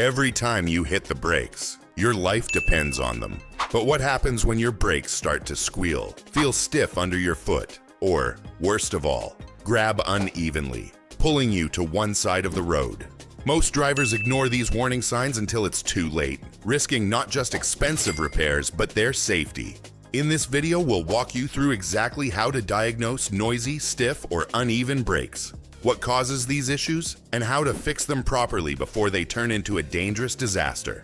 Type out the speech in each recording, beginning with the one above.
Every time you hit the brakes, your life depends on them. But what happens when your brakes start to squeal, feel stiff under your foot, or, worst of all, grab unevenly, pulling you to one side of the road? Most drivers ignore these warning signs until it's too late, risking not just expensive repairs, but their safety. In this video, we'll walk you through exactly how to diagnose noisy, stiff, or uneven brakes, what causes these issues, and how to fix them properly before they turn into a dangerous disaster.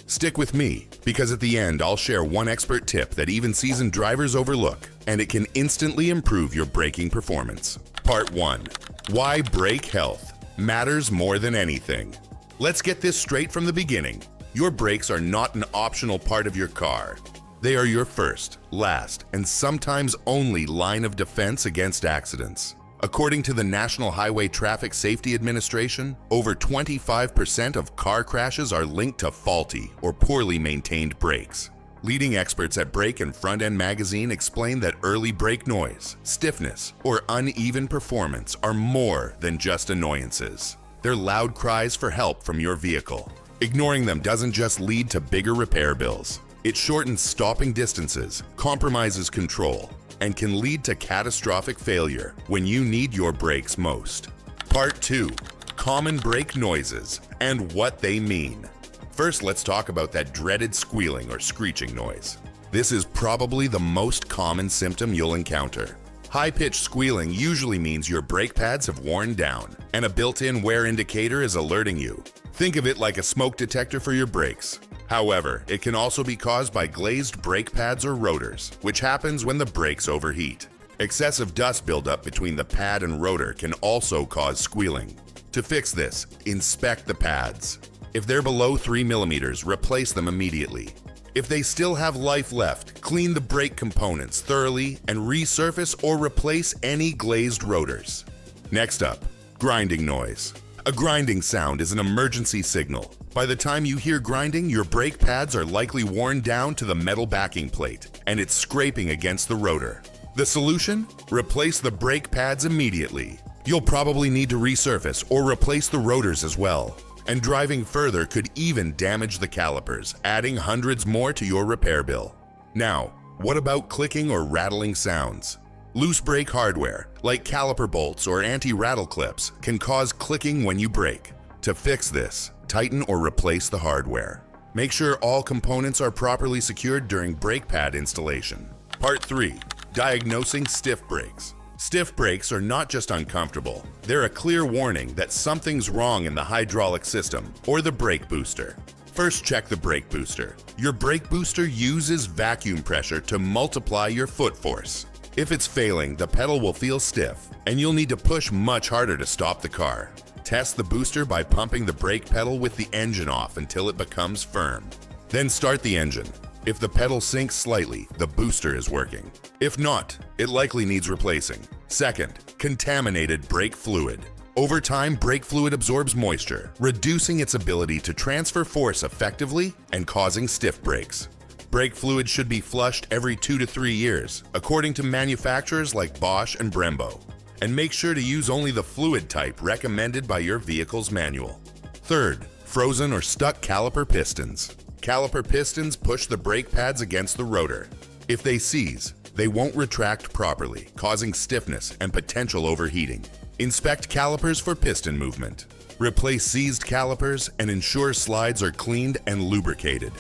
Stick with me, because at the end, I'll share one expert tip that even seasoned drivers overlook, and it can instantly improve your braking performance. Part 1. Why brake health matters more than anything. Let's get this straight from the beginning. Your brakes are not an optional part of your car. They are your first, last, and sometimes only line of defense against accidents. According to the National Highway Traffic Safety Administration, over 25% of car crashes are linked to faulty or poorly maintained brakes. Leading experts at Brake and Front End Magazine explain that early brake noise, stiffness, or uneven performance are more than just annoyances. They're loud cries for help from your vehicle. Ignoring them doesn't just lead to bigger repair bills. It shortens stopping distances, compromises control, and can lead to catastrophic failure when you need your brakes most. Part 2. Common brake noises and what they mean. First, let's talk about that dreaded squealing or screeching noise. This is probably the most common symptom you'll encounter. High-pitched squealing usually means your brake pads have worn down, and a built-in wear indicator is alerting you. Think of it like a smoke detector for your brakes. However, it can also be caused by glazed brake pads or rotors, which happens when the brakes overheat. Excessive dust buildup between the pad and rotor can also cause squealing. To fix this, inspect the pads. If they're below 3 mm, replace them immediately. If they still have life left, clean the brake components thoroughly and resurface or replace any glazed rotors. Next up, grinding noise. A grinding sound is an emergency signal. By the time you hear grinding, your brake pads are likely worn down to the metal backing plate, and it's scraping against the rotor. The solution? Replace the brake pads immediately. You'll probably need to resurface or replace the rotors as well. And driving further could even damage the calipers, adding hundreds more to your repair bill. Now, what about clicking or rattling sounds? Loose brake hardware, like caliper bolts or anti-rattle clips, can cause clicking when you brake. To fix this, tighten or replace the hardware. Make sure all components are properly secured during brake pad installation. Part 3. Diagnosing stiff brakes. Stiff brakes are not just uncomfortable, they're a clear warning that something's wrong in the hydraulic system or the brake booster. First, check the brake booster. Your brake booster uses vacuum pressure to multiply your foot force. If it's failing, the pedal will feel stiff, and you'll need to push much harder to stop the car. Test the booster by pumping the brake pedal with the engine off until it becomes firm. Then start the engine. If the pedal sinks slightly, the booster is working. If not, it likely needs replacing. Second, contaminated brake fluid. Over time, brake fluid absorbs moisture, reducing its ability to transfer force effectively and causing stiff brakes. Brake fluid should be flushed every 2 to 3 years, according to manufacturers like Bosch and Brembo. And make sure to use only the fluid type recommended by your vehicle's manual. Third, frozen or stuck caliper pistons. Caliper pistons push the brake pads against the rotor. If they seize, they won't retract properly, causing stiffness and potential overheating. Inspect calipers for piston movement. Replace seized calipers and ensure slides are cleaned and lubricated.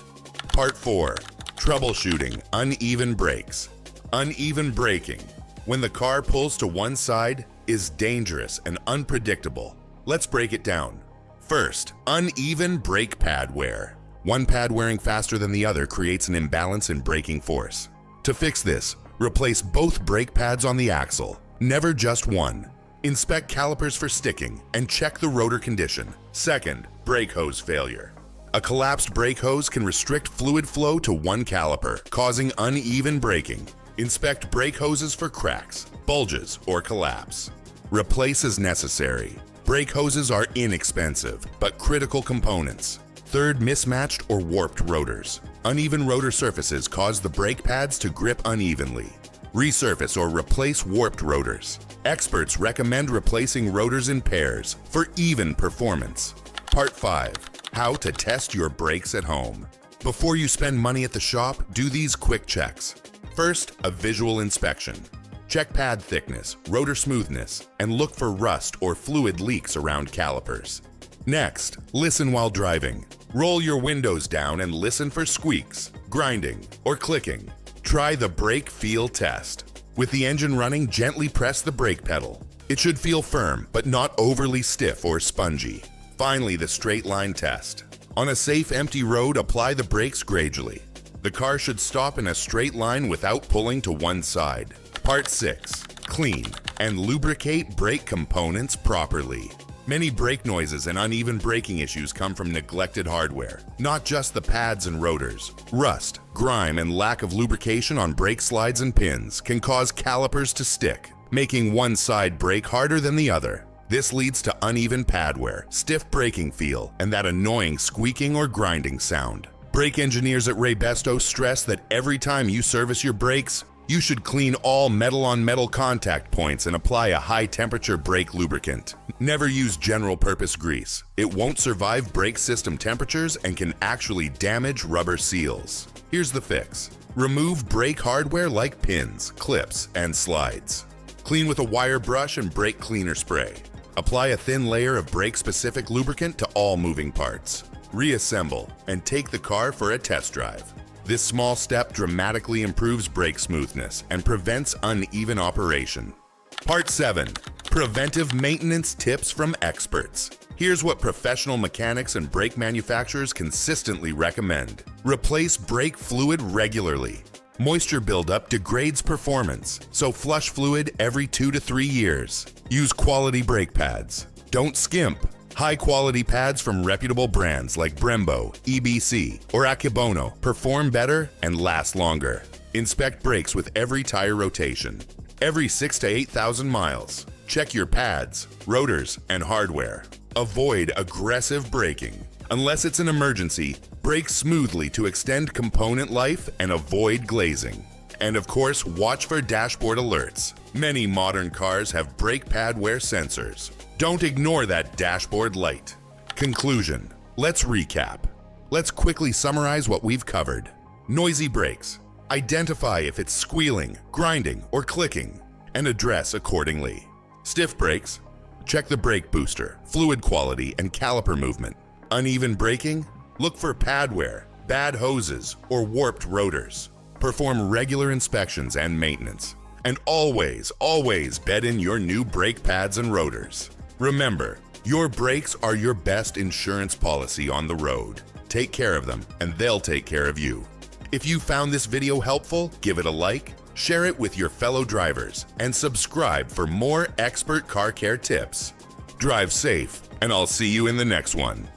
Part 4. Troubleshooting uneven brakes. Uneven braking, when the car pulls to one side, is dangerous and unpredictable. Let's break it down. First, uneven brake pad wear. One pad wearing faster than the other creates an imbalance in braking force. To fix this, replace both brake pads on the axle, never just one. Inspect calipers for sticking and check the rotor condition. Second, brake hose failure. A collapsed brake hose can restrict fluid flow to one caliper, causing uneven braking. Inspect brake hoses for cracks, bulges, or collapse. Replace as necessary. Brake hoses are inexpensive, but critical components. Third, mismatched or warped rotors. Uneven rotor surfaces cause the brake pads to grip unevenly. Resurface or replace warped rotors. Experts recommend replacing rotors in pairs for even performance. Part 5. How to test your brakes at home. Before you spend money at the shop, do these quick checks. First, a visual inspection. Check pad thickness, rotor smoothness, and look for rust or fluid leaks around calipers. Next, listen while driving. Roll your windows down and listen for squeaks, grinding, or clicking. Try the brake feel test. With the engine running, gently press the brake pedal. It should feel firm, but not overly stiff or spongy. Finally, the straight line test. On a safe, empty road, apply the brakes gradually. The car should stop in a straight line without pulling to one side. Part 6. Clean and lubricate brake components properly. Many brake noises and uneven braking issues come from neglected hardware, not just the pads and rotors. Rust, grime, and lack of lubrication on brake slides and pins can cause calipers to stick, making one side brake harder than the other. This leads to uneven pad wear, stiff braking feel, and that annoying squeaking or grinding sound. Brake engineers at Ray Besto stress that every time you service your brakes, you should clean all metal-on-metal contact points and apply a high-temperature brake lubricant. Never use general-purpose grease. It won't survive brake system temperatures and can actually damage rubber seals. Here's the fix. Remove brake hardware like pins, clips, and slides. Clean with a wire brush and brake cleaner spray. Apply a thin layer of brake-specific lubricant to all moving parts. Reassemble and take the car for a test drive. This small step dramatically improves brake smoothness and prevents uneven operation. Part 7. Preventive maintenance tips from experts. Here's what professional mechanics and brake manufacturers consistently recommend. Replace brake fluid regularly. Moisture buildup degrades performance, so flush fluid every 2 to 3 years. Use quality brake pads. Don't skimp. High-quality pads from reputable brands like Brembo, EBC, or Akebono perform better and last longer. Inspect brakes with every tire rotation. Every 6,000 to 8,000 miles. Check your pads, rotors, and hardware. Avoid aggressive braking. Unless it's an emergency, brake smoothly to extend component life and avoid glazing. And of course, watch for dashboard alerts. Many modern cars have brake pad wear sensors. Don't ignore that dashboard light. Conclusion. Let's recap. Let's quickly summarize what we've covered. Noisy brakes. Identify if it's squealing, grinding, or clicking, and address accordingly. Stiff brakes. Check the brake booster, fluid quality, and caliper movement. Uneven braking. Look for pad wear, bad hoses, or warped rotors. Perform regular inspections and maintenance. And always, always bed in your new brake pads and rotors. Remember, your brakes are your best insurance policy on the road. Take care of them, and they'll take care of you. If you found this video helpful, give it a like, share it with your fellow drivers, and subscribe for more expert car care tips. Drive safe, and I'll see you in the next one.